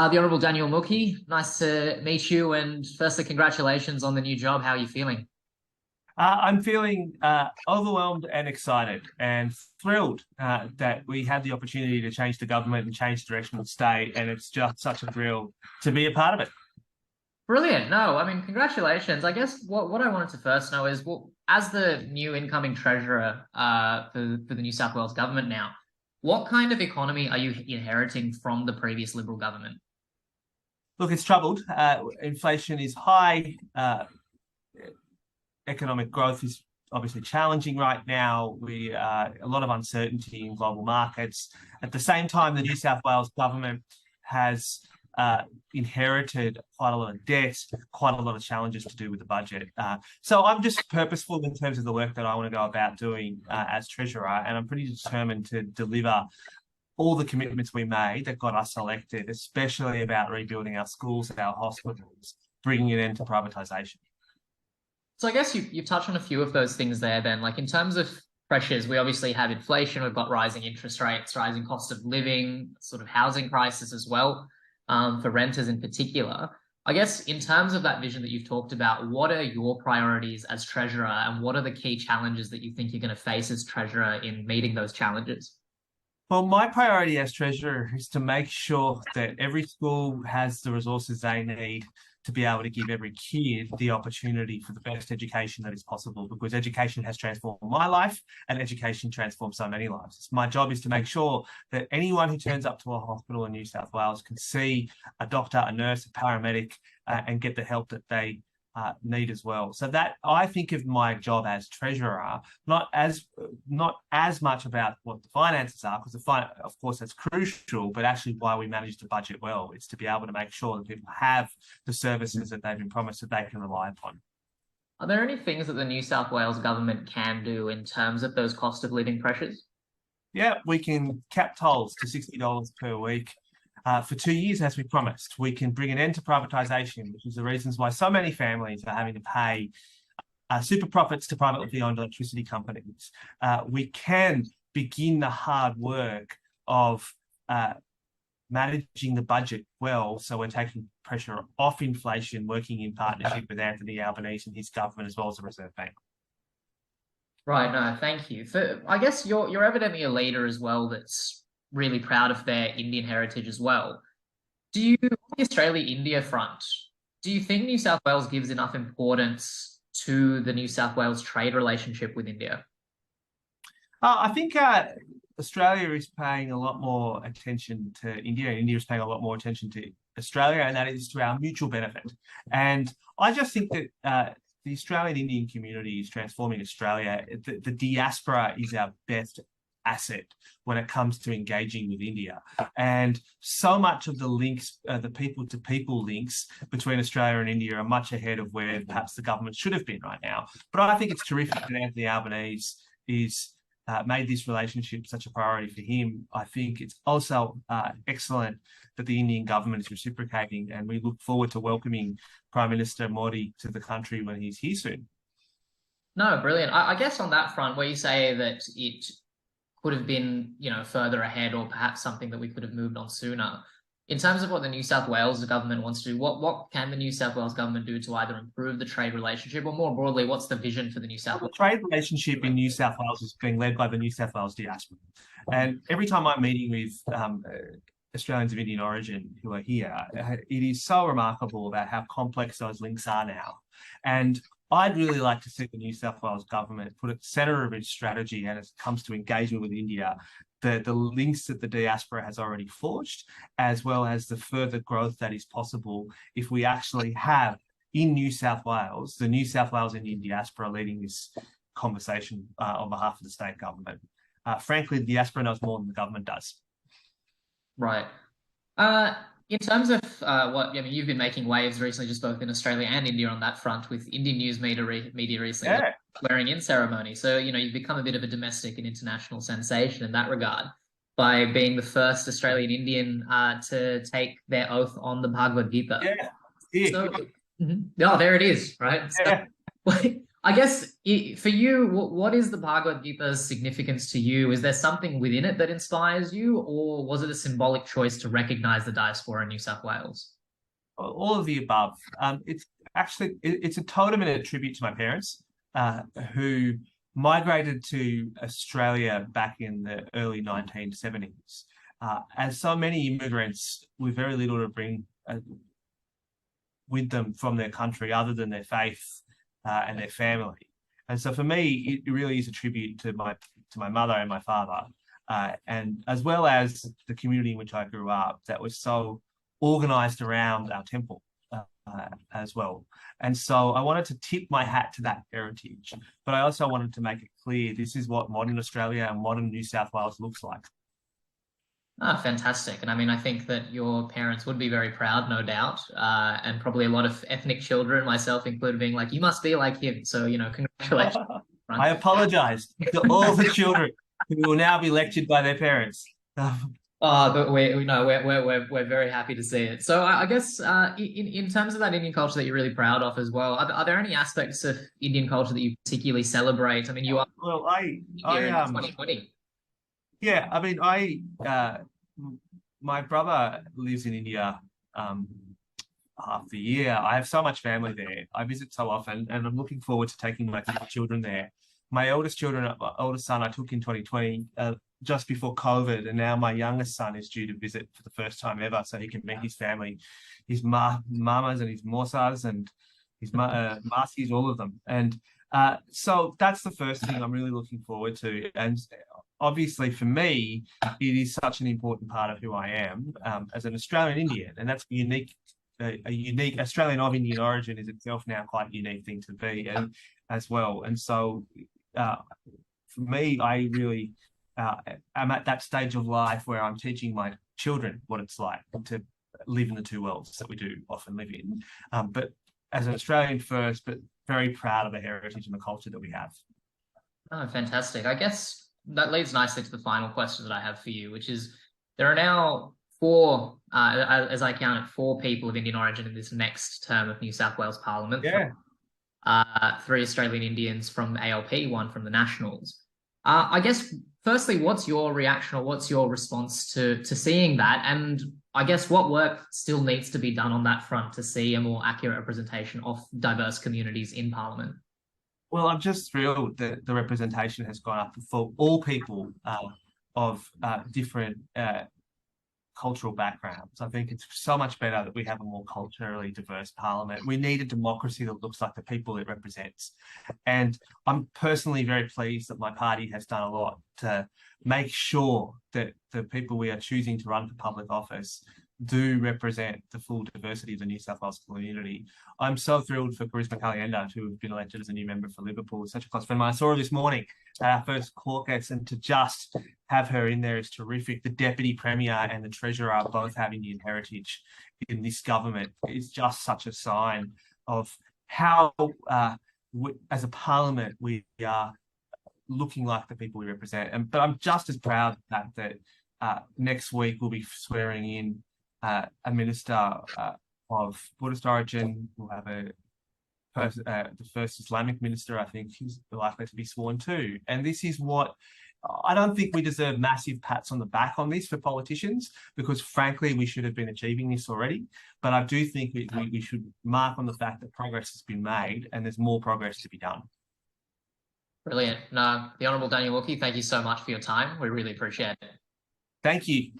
The Honourable Daniel Mookhey, nice to meet you. And firstly, congratulations on the new job. How are you feeling? I'm feeling overwhelmed and excited and thrilled that we had the opportunity to change the government and change the direction of the state. And it's just such a thrill to be a part of it. Brilliant. No, I mean, congratulations. I guess what I wanted to first know is, well, as the new incoming treasurer for the New South Wales government now, what kind of economy are you inheriting from the previous Liberal government? Look, it's troubled. Inflation is high. Economic growth is obviously challenging right now. We a lot of uncertainty in global markets. At the same time, the New South Wales government has inherited quite a lot of debt, quite a lot of challenges to do with the budget. So I'm just purposeful in terms of the work that I want to go about doing as treasurer, and I'm pretty determined to deliver all the commitments we made that got us elected, especially about rebuilding our schools, our hospitals, bringing an end to privatisation. So I guess you've touched on a few of those things there then. Like in terms of pressures, we obviously have inflation, we've got rising interest rates, rising cost of living, sort of housing crisis as well, for renters in particular. I guess in terms of that vision that you've talked about, what are your priorities as treasurer and what are the key challenges that you think you're going to face as treasurer in meeting those challenges? Well, my priority as treasurer is to make sure that every school has the resources they need to be able to give every kid the opportunity for the best education that is possible, because education has transformed my life and education transforms so many lives. My job is to make sure that anyone who turns up to a hospital in New South Wales can see a doctor, a nurse, a paramedic, and get the help that they need as well. So that I think of my job as treasurer, not as much about what the finances are, because of course that's crucial, but actually why we manage the budget well. It's to be able to make sure that people have the services that they've been promised that they can rely upon. Are there any things that the New South Wales government can do in terms of those cost of living pressures? Yeah, we can cap tolls to $60 per week. For 2 years, as we promised. We can bring an end to privatisation, which is the reasons why so many families are having to pay super profits to privately owned electricity companies. We can begin the hard work of managing the budget well, so we're taking pressure off inflation, working in partnership with Anthony Albanese and his government, as well as the Reserve Bank. Right, no, thank you. I guess you're evidently a leader as well that's really proud of their Indian heritage as well. On the Australia-India front, do you think New South Wales gives enough importance to the New South Wales trade relationship with India? I think Australia is paying a lot more attention to India, and India is paying a lot more attention to Australia, and that is to our mutual benefit. And I just think that the Australian Indian community is transforming Australia. The diaspora is our best asset when it comes to engaging with India. And so much of the links, the people-to-people links between Australia and India are much ahead of where perhaps the government should have been right now. But I think it's terrific that Anthony Albanese is made this relationship such a priority for him. I think it's also excellent that the Indian government is reciprocating, and we look forward to welcoming Prime Minister Modi to the country when he's here soon. No, brilliant. I guess on that front, where you say that it could have been, further ahead, or perhaps something that we could have moved on sooner. In terms of what the New South Wales government wants to do, what can the New South Wales government do to either improve the trade relationship, or more broadly, what's the vision for the New South Wales? The trade relationship in New South Wales is being led by the New South Wales diaspora. And every time I'm meeting with Australians of Indian origin who are here, it is so remarkable about how complex those links are now. And I'd really like to see the New South Wales government put at the centre of its strategy, and as it comes to engagement with India, the links that the diaspora has already forged, as well as the further growth that is possible if we actually have in New South Wales, the New South Wales Indian diaspora leading this conversation on behalf of the state government. Frankly, the diaspora knows more than the government does. Right. In terms of you've been making waves recently, just both in Australia and India on that front, with Indian news media recently, swearing in ceremony. So, you've become a bit of a domestic and international sensation in that regard by being the first Australian Indian to take their oath on the Bhagavad Gita. Yeah. So, oh, there it is, right? Yeah. So, I guess for you, what is the Bhagavad Gita's significance to you? Is there something within it that inspires you, or was it a symbolic choice to recognize the diaspora in New South Wales? All of the above. It's a totem and a tribute to my parents, who migrated to Australia back in the early 1970s. As so many immigrants with very little to bring with them from their country other than their faith and their family. And so for me, it really is a tribute to my mother and my father, and as well as the community in which I grew up that was so organized around our temple as well. And so I wanted to tip my hat to that heritage, but I also wanted to make it clear this is what modern Australia and modern New South Wales looks like. Ah, fantastic. And I mean, I think that your parents would be very proud, no doubt. And probably a lot of ethnic children, myself included, being like, you must be like him. So, congratulations. I apologize to all the children who will now be lectured by their parents. But we're very happy to see it. So I guess in terms of that Indian culture that you're really proud of as well, are there any aspects of Indian culture that you particularly celebrate? I mean, you are I in 2020. Yeah, I mean, my brother lives in India half the year. I have so much family there. I visit so often, and I'm looking forward to taking my children there. My oldest son, I took in 2020, just before COVID, and now my youngest son is due to visit for the first time ever, so he can meet his family, his mamas and his mosas and his masis, all of them. And so that's the first thing I'm really looking forward to. And obviously, for me, it is such an important part of who I am as an Australian Indian, and that's unique. A unique Australian of Indian origin is itself now quite a unique thing to be, and as well. And so, for me, I really am at that stage of life where I'm teaching my children what it's like to live in the two worlds that we do often live in. But as an Australian first, but very proud of the heritage and the culture that we have. Oh, fantastic. I guess that leads nicely to the final question that I have for you, which is there are now four, as I count it, four people of Indian origin in this next term of New South Wales Parliament. Yeah. Three Australian Indians from ALP, one from the Nationals. I guess, firstly, what's your reaction or what's your response to seeing that? And I guess what work still needs to be done on that front to see a more accurate representation of diverse communities in Parliament? Well, I'm just thrilled that the representation has gone up for all people of different cultural backgrounds. I think it's so much better that we have a more culturally diverse parliament. We need a democracy that looks like the people it represents. And I'm personally very pleased that my party has done a lot to make sure that the people we are choosing to run for public office do represent the full diversity of the New South Wales community. I'm so thrilled for Charisma Calienda to have been elected as a new member for Liverpool. Such a close friend. I saw her this morning at our first caucus, and to just have her in there is terrific. The Deputy Premier and the Treasurer both have Indian heritage in this government. It's just such a sign of how, as a parliament, we are looking like the people we represent. But I'm just as proud that next week we'll be swearing in a minister of Buddhist origin. We'll have the first Islamic minister, I think, who's likely to be sworn too. And this is what I don't think we deserve massive pats on the back on this for politicians, because frankly, we should have been achieving this already. But I do think we should mark on the fact that progress has been made and there's more progress to be done. Brilliant. No, the Honourable Daniel Mookhey, thank you so much for your time. We really appreciate it. Thank you.